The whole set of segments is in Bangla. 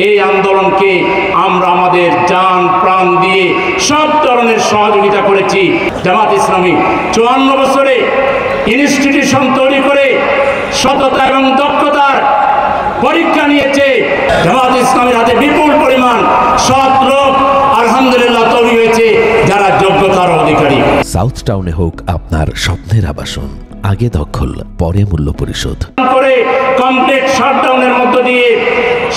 এই আন্দোলনকে আমরা আমাদের জান প্রাণ দিয়ে সব ধরনের সহযোগিতা করেছি। জামাত ইসলামী 54 বছরে ইনস্টিটিউশন তৈরি করে সততা এবং দক্ষতার পরীক্ষা নিয়েছে। জামাত ইসলামের হাতে বিপুল পরিমাণ সৎ লোক আলহামদুলিল্লাহ তৈরি হয়েছে যারা যোগ্যতার অধিকারী। সাউথ টাউনে হোক আপনার স্বপ্নের আবাসন, আগে দখল পরে মূল্য পরিশোধ করে কমপ্লিট শাটডাউনের মধ্য দিয়ে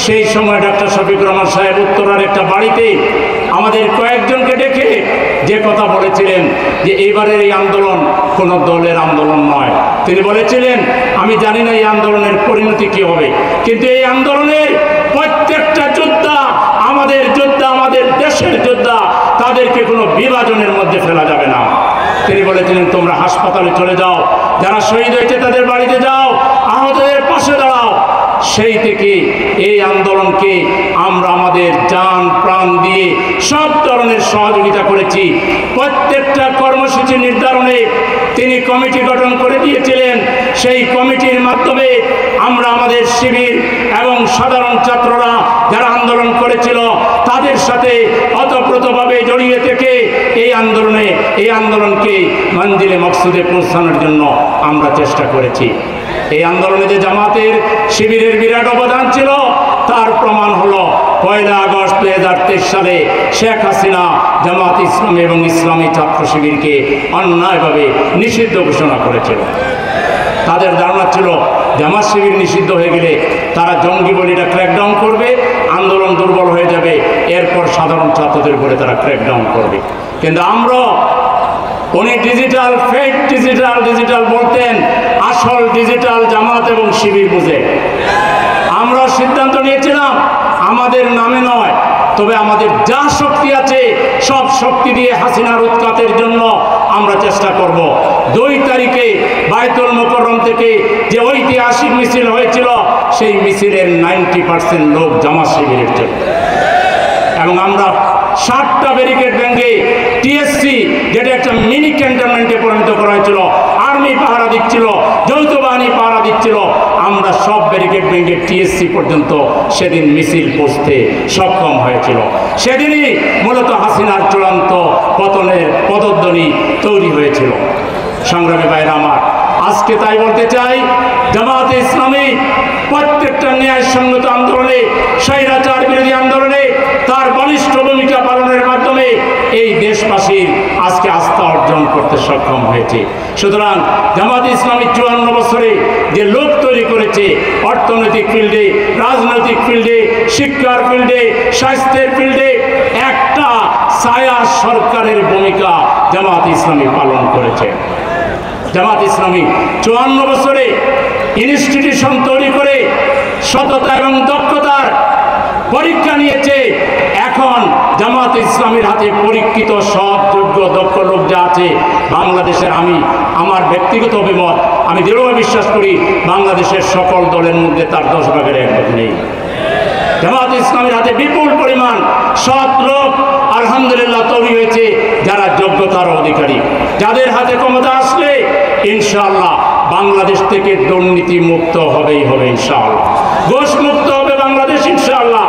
সেই সময় ডক্টর শফিকুর রহমান সাহেব উত্তরার একটা বাড়িতে আমাদের কয়েকজনকে ডেকে যে কথা বলেছিলেন যে এবারের এই আন্দোলন কোনো দলের আন্দোলন নয়। তিনি বলেছিলেন আমি জানি না এই আন্দোলনের পরিণতি কি হবে, কিন্তু এই আন্দোলনের প্রত্যেকটা যোদ্ধা আমাদের যোদ্ধা, আমাদের দেশের যোদ্ধা, তাদেরকে কোনো বিভাজনের মধ্যে ফেলা যাবে না। তিনি বলেছিলেন তোমরা হাসপাতালে চলে যাও, যারা শহীদ হয়েছে তাদের বাড়িতে যাও, আহতদের পাশে দাঁড়াও। সেই থেকে এই আন্দোলনকে আমরা আমাদের জান প্রাণ দিয়ে সব ধরনের সহযোগিতা করেছি। প্রত্যেকটা কর্মসূচি নির্ধারণে তিনি কমিটি গঠন করে দিয়েছিলেন। সেই কমিটির মাধ্যমে আমরা আমাদের শিবির এবং সাধারণ ছাত্ররা যারা আন্দোলন করেছিল তাদের সাথে অতপ্রতভাবে জড়িয়ে থেকে এই আন্দোলনকে মঞ্জিলে মকসুদে পৌঁছানোর জন্য আমরা চেষ্টা করেছি। এই আন্দোলনে যে জামাতের শিবিরের বিরাট অবদান ছিল তার প্রমাণ হলো 1 আগস্ট 2023 সালে শেখ হাসিনা জামাত ইসলামী এবং ইসলামী ছাত্র শিবিরকে অন্যায়ভাবে নিষিদ্ধ ঘোষণা করেছিল। তাদের ধারণা ছিল জামাত শিবির নিষিদ্ধ হয়ে গেলে তারা জঙ্গি বলিটা ক্র্যাকডাউন করবে, আন্দোলন দুর্বল হয়ে যাবে, এরপর সাধারণ ছাত্রদের উপরে তারা ক্র্যাকডাউন করবে। কিন্তু আমরা উনি ডিজিটাল ফেক ডিজিটাল বলতেন, আসল ডিজিটাল জামাত এবং শিবির বুঝে। আমরা সিদ্ধান্ত নিয়েছিলাম আমাদের নামে নয়, তবে আমাদের যা শক্তি আছে সব শক্তি দিয়ে হাসিনার উৎখাতের জন্য আমরা চেষ্টা করব। 2 তারিখে বায়তুল মুকাররম থেকে যে ঐতিহাসিক মিছিল হয়েছিল সেই মিছিলের 90% লোক জামাত শিবিরের ছিল এবং আমরা 60টা ব্যারিকেড ভেঙে টিএসসি যেটা একটা মিনি ক্যান্টনমেন্টে পরিণত করা হয়েছিল, আর্মি পাহারা দিচ্ছিল, যৌথ বাহিনী পাহারা দিচ্ছিল, আমরা সব ব্যারিকেড ভেঙে টিএসসি পর্যন্ত সেদিন মিছিল পৌঁছতে সক্ষম হয়েছিল। সেদিনই মূলত হাসিনার চূড়ান্ত পতনের পদধ্বনি তৈরি হয়েছিল। সংগ্রামী ভাইরা আমার, আজকে তাই বলতে চাই জামাতে ইসলামী প্রত্যেকটা ন্যায়সঙ্গত আন্দোলনে, স্বৈরাচার বিরোধী আন্দোলনে তার বলিষ্ঠ ভূমিকা পালনের মাধ্যমে এই দেশবাসীর আজকে আস্থা অর্জন করতে সক্ষম হয়েছে। সুতরাং জামাতে ইসলামী 54 বছরে যে লোক তৈরি করেছে, অর্থনৈতিক ফিল্ডে, রাজনৈতিক ফিল্ডে, শিক্ষার ফিল্ডে, স্বাস্থ্যের ফিল্ডে একটা ছায়া সরকারের ভূমিকা জামাতে ইসলামী পালন করেছে। জামাত ইসলামী 54 বছরে ইনস্টিটিউশন তৈরি করে সততা এবং দক্ষতার পরীক্ষা নিয়েছে। এখন জামাত ইসলামীর হাতে পরীক্ষিত সৎ যোগ্য দক্ষ লোক যা আছে বাংলাদেশের, আমার ব্যক্তিগত অভিমত, আমি দৃঢ়ভাবে বিশ্বাস করি বাংলাদেশের সকল দলের মধ্যে তার 10 ভাগের 1 ভাগ নেই। জামাত ইসলামের হাতে বিপুল পরিমাণ সৎ লোক আলহামদুলিল্লাহ তৈরি হয়েছে যারা যোগ্যতার অধিকারী, যাদের হাতে ক্ষমতা আসলে ইনশাআল্লাহ বাংলাদেশ থেকে দুর্নীতি মুক্ত হবেই হবে, ইনশাআল্লাহ ঘুষ মুক্ত হবে বাংলাদেশ ইনশাআল্লাহ,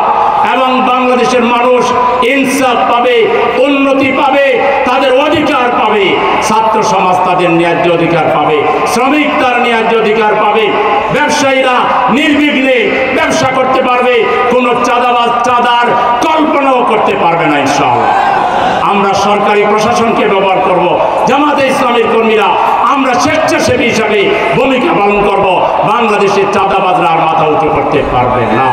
এবং বাংলাদেশের মানুষ ইনসাফ পাবে, উন্নতি পাবে, তাদের অধিকার পাবে, ছাত্র সমাজ তাদের ন্যায্য অধিকার পাবে, শ্রমিক তার ন্যায্য অধিকার পাবে, ব্যবসায়ীরা নির্বিঘ্নে ব্যবসা করতে পারবে, কোনো চাঁদাবাজ চাঁদার কল্পনাও করতে পারবে না ইনশাআল্লাহ। আমরা সরকারি প্রশাসনকে ব্যবহার করব, জামাতে ইসলামের কর্মীরা আমরা স্বেচ্ছাসেবী হিসাবে ভূমিকা পালন করব, বাংলাদেশের চাঁদাবাজরা আর মাথা উঁচু করতে পারবে না।